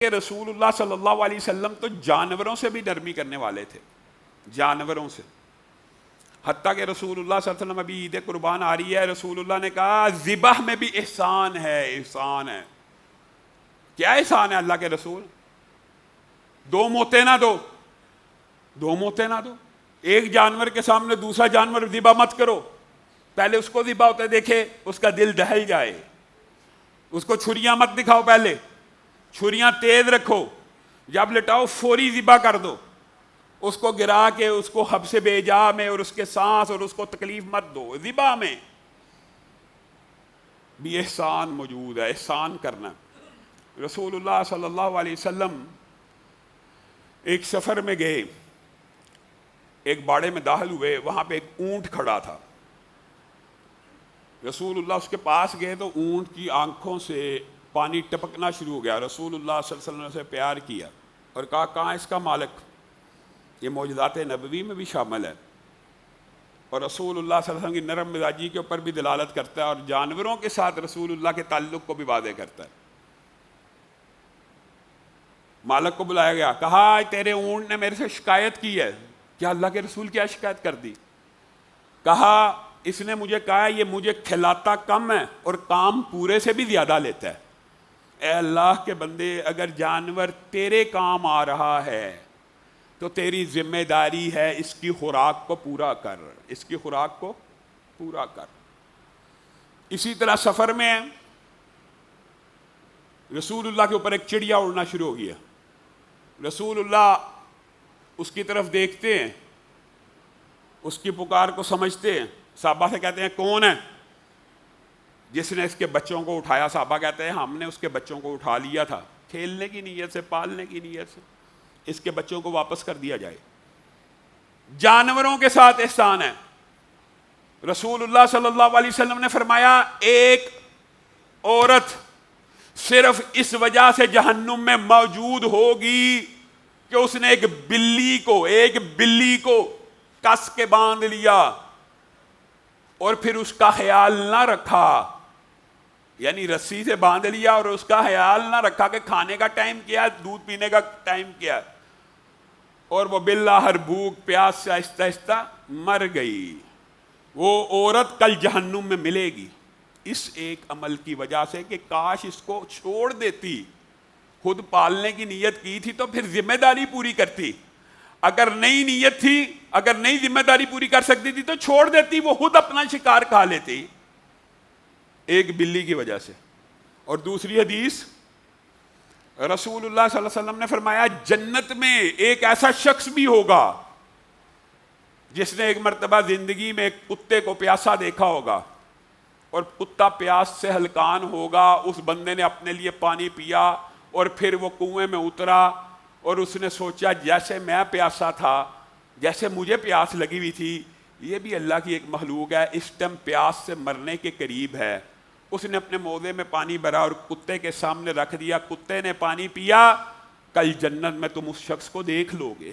کہ رسول اللہ صلی اللہ علیہ وسلم تو جانوروں سے بھی نرمی کرنے والے تھے، جانوروں سے. حتیٰ کہ رسول اللہ صلی اللہ علیہ وسلم ابھی عید قربان آ رہی ہے، رسول اللہ نے کہا ذبح میں بھی احسان ہے، احسان ہے. کیا احسان ہے اللہ کے رسول؟ دو موتیں نہ دو، دو موتیں نہ دو. ایک جانور کے سامنے دوسرا جانور ذبح مت کرو، پہلے اس کو ذبح ہوتے دیکھے اس کا دل دہل جائے. اس کو چھریاں مت دکھاؤ، پہلے چھریاں تیز رکھو، جب لٹاؤ فوری ذبح کر دو. اس کو گرا کے اس کو حبس بے جا میں اور اس کے سانس اور اس کو تکلیف مت دو. ذبح میں بھی احسان موجود ہے، احسان کرنا. رسول اللہ صلی اللہ علیہ وسلم ایک سفر میں گئے، ایک باڑے میں داخل ہوئے، وہاں پہ ایک اونٹ کھڑا تھا. رسول اللہ اس کے پاس گئے تو اونٹ کی آنکھوں سے پانی ٹپکنا شروع ہو گیا. رسول اللہ صلی اللہ علیہ وسلم نے اسے پیار کیا اور کہا کہاں اس کا مالک؟ یہ معجزات نبوی میں بھی شامل ہے اور رسول اللہ صلی اللہ علیہ وسلم کی نرم مزاجی کے اوپر بھی دلالت کرتا ہے اور جانوروں کے ساتھ رسول اللہ کے تعلق کو بھی واضح کرتا ہے. مالک کو بلایا گیا، کہا تیرے اونٹ نے میرے سے شکایت کی ہے. کیا اللہ کے رسول کیا شکایت کر دی؟ کہا اس نے مجھے کہا یہ مجھے کھلاتا کم ہے اور کام پورے سے بھی زیادہ لیتا ہے. اے اللہ کے بندے، اگر جانور تیرے کام آ رہا ہے تو تیری ذمہ داری ہے اس کی خوراک کو پورا کر، اس کی خوراک کو پورا کر. اسی طرح سفر میں رسول اللہ کے اوپر ایک چڑیا اڑنا شروع ہو گیا. رسول اللہ اس کی طرف دیکھتے ہیں، اس کی پکار کو سمجھتے ہیں. صحابہ سے کہتے ہیں کون ہے جس نے اس کے بچوں کو اٹھایا؟ صحابہ کہتے ہیں ہم نے اس کے بچوں کو اٹھا لیا تھا کھیلنے کی نیت سے، پالنے کی نیت سے، اس کے بچوں کو واپس کر دیا جائے. جانوروں کے ساتھ احسان ہے. رسول اللہ صلی اللہ علیہ وسلم نے فرمایا ایک عورت صرف اس وجہ سے جہنم میں موجود ہوگی کہ اس نے ایک بلی کو کس کے باندھ لیا اور پھر اس کا خیال نہ رکھا، یعنی رسی سے باندھ لیا اور اس کا خیال نہ رکھا کہ کھانے کا ٹائم کیا ہے، دودھ پینے کا ٹائم کیا ہے، اور وہ بالآخر بھوک پیاس سے آہستہ آہستہ مر گئی. وہ عورت کل جہنم میں ملے گی اس ایک عمل کی وجہ سے کہ کاش اس کو چھوڑ دیتی. خود پالنے کی نیت کی تھی تو پھر ذمہ داری پوری کرتی. اگر نئی نیت تھی، اگر نئی ذمہ داری پوری کر سکتی تھی تو چھوڑ دیتی، وہ خود اپنا شکار کھا لیتی ایک بلی کی وجہ سے. اور دوسری حدیث رسول اللہ صلی اللہ علیہ وسلم نے فرمایا جنت میں ایک ایسا شخص بھی ہوگا جس نے ایک مرتبہ زندگی میں ایک کتے کو پیاسا دیکھا ہوگا اور کتا پیاس سے ہلکان ہوگا. اس بندے نے اپنے لیے پانی پیا اور پھر وہ کنویں میں اترا اور اس نے سوچا جیسے میں پیاسا تھا، جیسے مجھے پیاس لگی ہوئی تھی، یہ بھی اللہ کی ایک مخلوق ہے، اس ٹائم پیاس سے مرنے کے قریب ہے. اس نے اپنے موزے میں پانی بھرا اور کتے کے سامنے رکھ دیا. کتے نے پانی پیا. کل جنت میں تم اس شخص کو دیکھ لو گے.